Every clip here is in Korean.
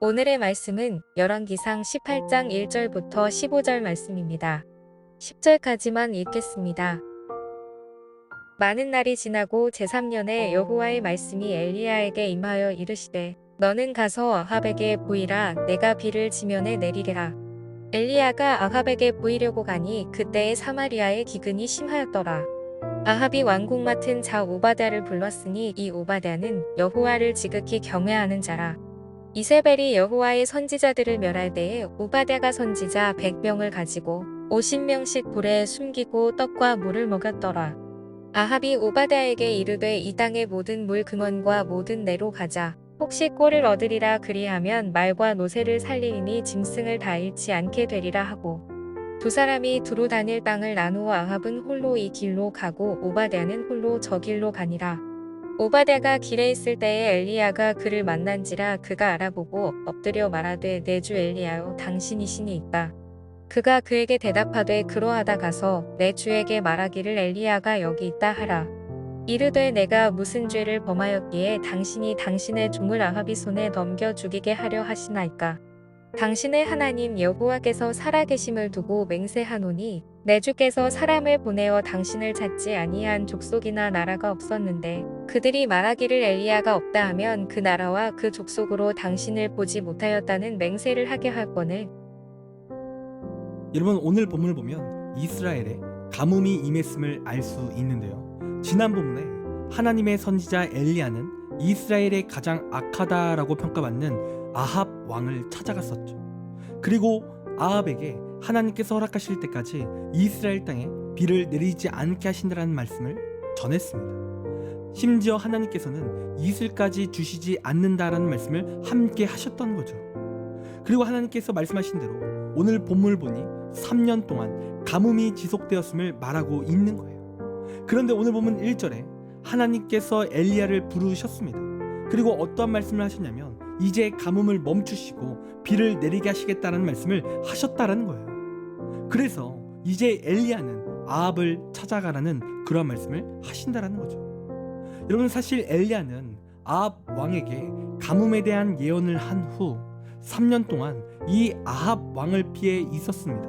오늘의 말씀은 열왕기상 18장 1절부터 15절 말씀입니다. 10절까지만 읽겠습니다. 많은 날이 지나고 제3년에 여호와의 말씀이 엘리야에게 임하여 이르시되 너는 가서 아합에게 보이라. 내가 비를 지면에 내리리라. 엘리야가 아합에게 보이려고 가니 그때에 사마리아의 기근이 심하였더라. 아합이 왕궁 맡은 자 오바댜를 불렀으니 이 오바댜는 여호와를 지극히 경외하는 자라. 이세벨이 여호와의 선지자들을 멸할 때에 오바댜가 선지자 100명을 가지고 50명씩 불에 숨기고 떡과 물을 먹였더라. 아합이 오바댜에게 이르되 이 땅의 모든 물 근원과 모든 내로 가자. 혹시 꼴을 얻으리라. 그리하면 말과 노새를 살리니 짐승을 다 잃지 않게 되리라 하고, 두 사람이 두루 다닐 땅을 나누어 아합은 홀로 이 길로 가고 오바댜는 홀로 저 길로 가니라. 오바댜가 길에 있을 때에 엘리야가 그를 만난지라. 그가 알아보고 엎드려 말하되 내 주 엘리야여, 당신이시니이까. 그가 그에게 대답하되 그러하다 가서 내 주에게 말하기를 엘리야가 여기 있다 하라. 이르되 내가 무슨 죄를 범하였기에 당신이 당신의 종을 아합이 손에 넘겨 죽이게 하려 하시나이까. 당신의 하나님 여호와께서 살아계심을 두고 맹세하노니 내 주께서 사람을 보내어 당신을 찾지 아니한 족속이나 나라가 없었는데 그들이 말하기를 엘리야가 없다 하면 그 나라와 그 족속으로 당신을 보지 못하였다는 맹세를 하게 할거늘. 여러분, 오늘 본문을 보면 이스라엘에 가뭄이 임했음을 알 수 있는데요. 지난 본문에 하나님의 선지자 엘리야는 이스라엘의 가장 악하다라고 평가받는 아합 왕을 찾아갔었죠. 그리고 아합에게 하나님께서 허락하실 때까지 이스라엘 땅에 비를 내리지 않게 하신다라는 말씀을 전했습니다. 심지어 하나님께서는 이슬까지 주시지 않는다라는 말씀을 함께 하셨던 거죠. 그리고 하나님께서 말씀하신 대로 오늘 본문을 보니 3년 동안 가뭄이 지속되었음을 말하고 있는 거예요. 그런데 오늘 본문 1절에 하나님께서 엘리야를 부르셨습니다. 그리고 어떠한 말씀을 하셨냐면 이제 가뭄을 멈추시고 비를 내리게 하시겠다는 말씀을 하셨다라는 거예요. 그래서 이제 엘리야는 아합을 찾아가라는 그런 말씀을 하신다라는 거죠. 여러분, 사실 엘리야는 아합 왕에게 가뭄에 대한 예언을 한 후 3년 동안 이 아합 왕을 피해 있었습니다.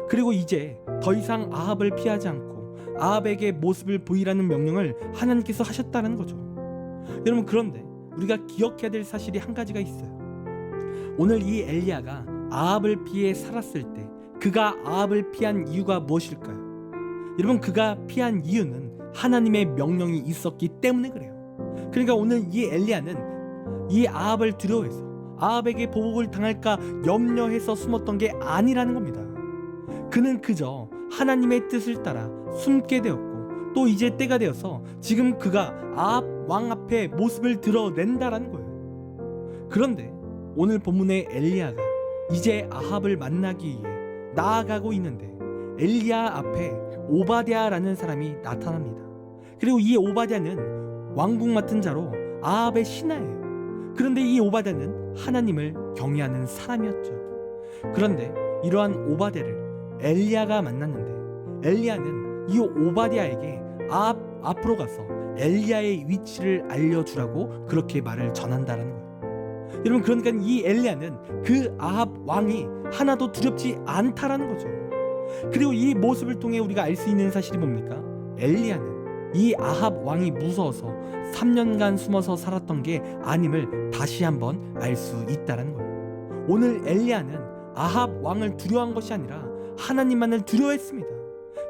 그리고 이제 더 이상 아합을 피하지 않고 아합에게 모습을 보이라는 명령을 하나님께서 하셨다는 거죠. 여러분, 그런데 우리가 기억해야 될 사실이 한 가지가 있어요. 오늘 이 엘리야가 아합을 피해 살았을 때 그가 아합을 피한 이유가 무엇일까요? 여러분, 그가 피한 이유는 하나님의 명령이 있었기 때문에 그래요. 그러니까 오늘 이 엘리야는 이 아합을 두려워해서 아합에게 보복을 당할까 염려해서 숨었던 게 아니라는 겁니다. 그는 그저 하나님의 뜻을 따라 숨게 되었고 또 이제 때가 되어서 지금 그가 아합 왕 앞에 모습을 드러낸다라는 거예요. 그런데 오늘 본문의 엘리야가 이제 아합을 만나기 위해 나아가고 있는데 엘리야 앞에 오바댜라는 사람이 나타납니다. 그리고 이 오바댜는 왕궁 맡은 자로 아합의 신하예요. 그런데 이 오바댜는 하나님을 경외하는 사람이었죠. 그런데 이러한 오바댜를 엘리야가 만났는데 엘리야는 이 오바댜에게 아합 앞으로 가서 엘리야의 위치를 알려주라고 그렇게 말을 전한다라는 거예요. 여러분, 그러니까 이 엘리야는 그 아합 왕이 하나도 두렵지 않다라는 거죠. 그리고 이 모습을 통해 우리가 알 수 있는 사실이 뭡니까? 엘리야는 이 아합 왕이 무서워서 3년간 숨어서 살았던 게 아님을 다시 한번 알 수 있다는 거예요. 오늘 엘리야는 아합 왕을 두려워한 것이 아니라 하나님만을 두려워했습니다.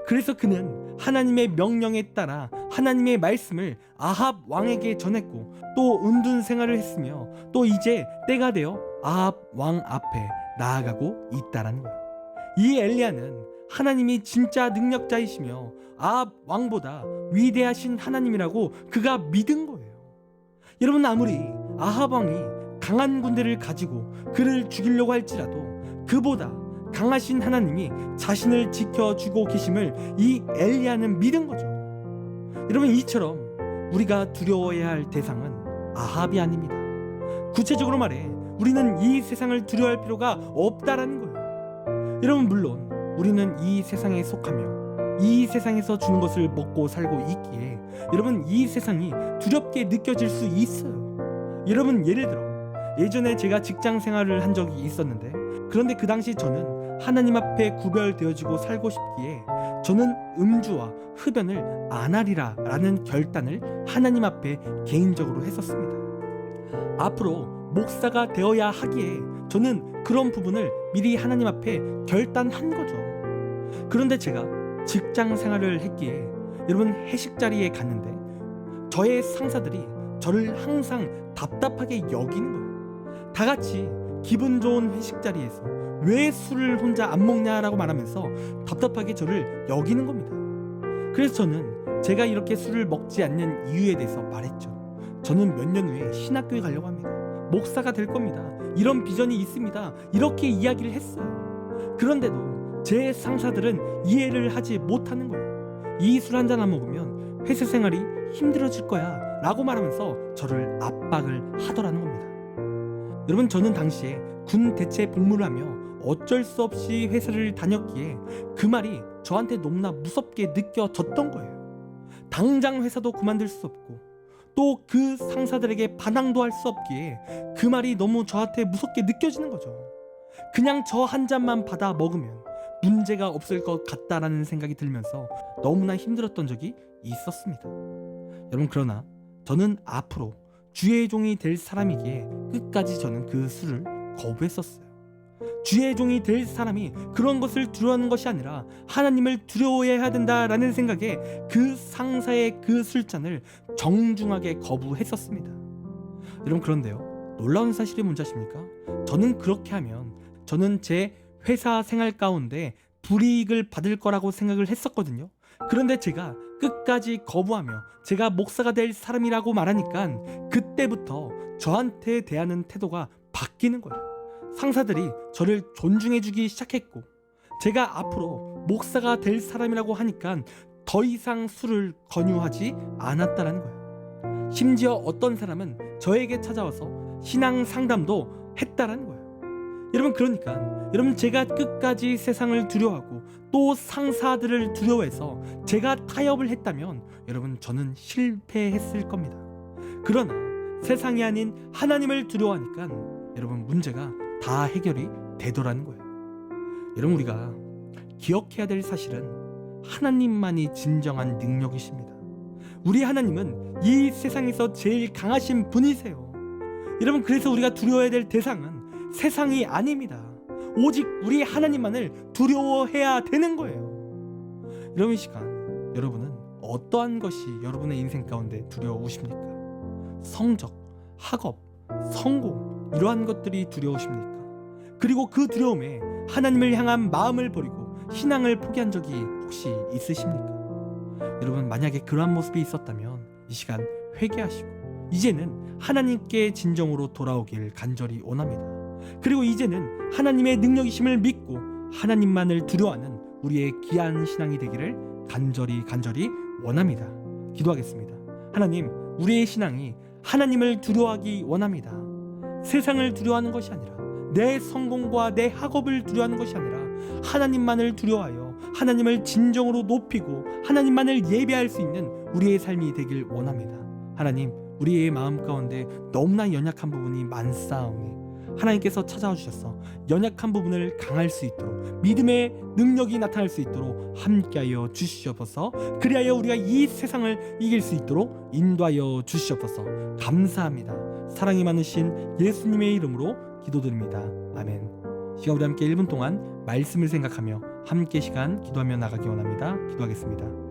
그래서 그는 하나님의 명령에 따라 하나님의 말씀을 아합 왕에게 전했고 또 은둔 생활을 했으며 또 이제 때가 되어 아합 왕 앞에 나아가고 있다는 거예요. 이 엘리야는 하나님이 진짜 능력자이시며 아합 왕보다 위대하신 하나님이라고 그가 믿은 거예요. 여러분, 아무리 아합 왕이 강한 군대를 가지고 그를 죽이려고 할지라도 그보다 강하신 하나님이 자신을 지켜주고 계심을 이 엘리야는 믿은 거죠. 여러분, 이처럼 우리가 두려워해야 할 대상은 아합이 아닙니다. 구체적으로 말해 우리는 이 세상을 두려워할 필요가 없다라는 거예요. 여러분, 물론 우리는 이 세상에 속하며 이 세상에서 주는 것을 먹고 살고 있기에 여러분, 이 세상이 두렵게 느껴질 수 있어요. 여러분, 예를 들어 예전에 제가 직장 생활을 한 적이 있었는데, 그런데 그 당시 저는 하나님 앞에 구별되어지고 살고 싶기에 저는 음주와 흡연을 안 하리라 라는 결단을 하나님 앞에 개인적으로 했었습니다. 앞으로 목사가 되어야 하기에 저는 그런 부분을 미리 하나님 앞에 결단한 거죠. 그런데 제가 직장 생활을 했기에 여러분, 회식 자리에 갔는데 저의 상사들이 저를 항상 답답하게 여기는 거예요. 다 같이 기분 좋은 회식 자리에서 왜 술을 혼자 안 먹냐라고 말하면서 답답하게 저를 여기는 겁니다. 그래서 저는 제가 이렇게 술을 먹지 않는 이유에 대해서 말했죠. 저는 몇 년 후에 신학교에 가려고 합니다. 목사가 될 겁니다. 이런 비전이 있습니다. 이렇게 이야기를 했어요. 그런데도 제 상사들은 이해를 하지 못하는 거예요. 이 술 한잔 안 먹으면 회사 생활이 힘들어질 거야 라고 말하면서 저를 압박을 하더라는 겁니다. 여러분, 저는 당시에 군 대체 복무를 하며 어쩔 수 없이 회사를 다녔기에 그 말이 저한테 너무나 무섭게 느껴졌던 거예요. 당장 회사도 그만둘 수 없고 또 그 상사들에게 반항도 할 수 없기에 그 말이 너무 저한테 무섭게 느껴지는 거죠. 그냥 저 한 잔만 받아 먹으면 문제가 없을 것 같다라는 생각이 들면서 너무나 힘들었던 적이 있었습니다. 여러분, 그러나 저는 앞으로 주의 종이 될 사람이기에 끝까지 저는 그 술을 거부했었어요. 주의 종이 될 사람이 그런 것을 두려워하는 것이 아니라 하나님을 두려워해야 된다라는 생각에 그 상사의 그 술잔을 정중하게 거부했었습니다. 여러분, 그런데요, 놀라운 사실이 뭔지 아십니까? 저는 그렇게 하면 저는 제 회사 생활 가운데 불이익을 받을 거라고 생각을 했었거든요. 그런데 제가 끝까지 거부하며 제가 목사가 될 사람이라고 말하니까 그때부터 저한테 대하는 태도가 바뀌는 거예요. 상사들이 저를 존중해주기 시작했고, 제가 앞으로 목사가 될 사람이라고 하니까 더 이상 술을 권유하지 않았다는 거예요. 심지어 어떤 사람은 저에게 찾아와서 신앙 상담도 했다는 거예요. 여러분, 그러니까 여러분, 제가 끝까지 세상을 두려워하고 또 상사들을 두려워해서 제가 타협을 했다면 여러분, 저는 실패했을 겁니다. 그러나 세상이 아닌 하나님을 두려워하니까 여러분, 문제가 다 해결이 되더라는 거예요. 여러분, 우리가 기억해야 될 사실은 하나님만이 진정한 능력이십니다. 우리 하나님은 이 세상에서 제일 강하신 분이세요. 여러분, 그래서 우리가 두려워해야 될 대상은 세상이 아닙니다. 오직 우리 하나님만을 두려워해야 되는 거예요. 여러분, 이 시간 여러분은 어떠한 것이 여러분의 인생 가운데 두려우십니까? 성적, 학업, 성공, 이러한 것들이 두려우십니까? 그리고 그 두려움에 하나님을 향한 마음을 버리고 신앙을 포기한 적이 혹시 있으십니까? 여러분, 만약에 그러한 모습이 있었다면 이 시간 회개하시고 이제는 하나님께 진정으로 돌아오길 간절히 원합니다. 그리고 이제는 하나님의 능력이심을 믿고 하나님만을 두려워하는 우리의 귀한 신앙이 되기를 간절히 원합니다. 기도하겠습니다. 하나님, 우리의 신앙이 하나님을 두려워하기 원합니다. 세상을 두려워하는 것이 아니라, 내 성공과 내 학업을 두려워하는 것이 아니라 하나님만을 두려워하여 하나님을 진정으로 높이고 하나님만을 예배할 수 있는 우리의 삶이 되길 원합니다. 하나님, 우리의 마음 가운데 너무나 연약한 부분이 많사오니 하나님께서 찾아와 주셔서 연약한 부분을 강할 수 있도록, 믿음의 능력이 나타날 수 있도록 함께하여 주시옵소서. 그리하여 우리가 이 세상을 이길 수 있도록 인도하여 주시옵소서. 감사합니다. 사랑이 많으신 예수님의 이름으로 기도드립니다. 아멘. 시간 우리 함께 1분 동안 말씀을 생각하며 함께 시간 기도하며 나가기 원합니다. 기도하겠습니다.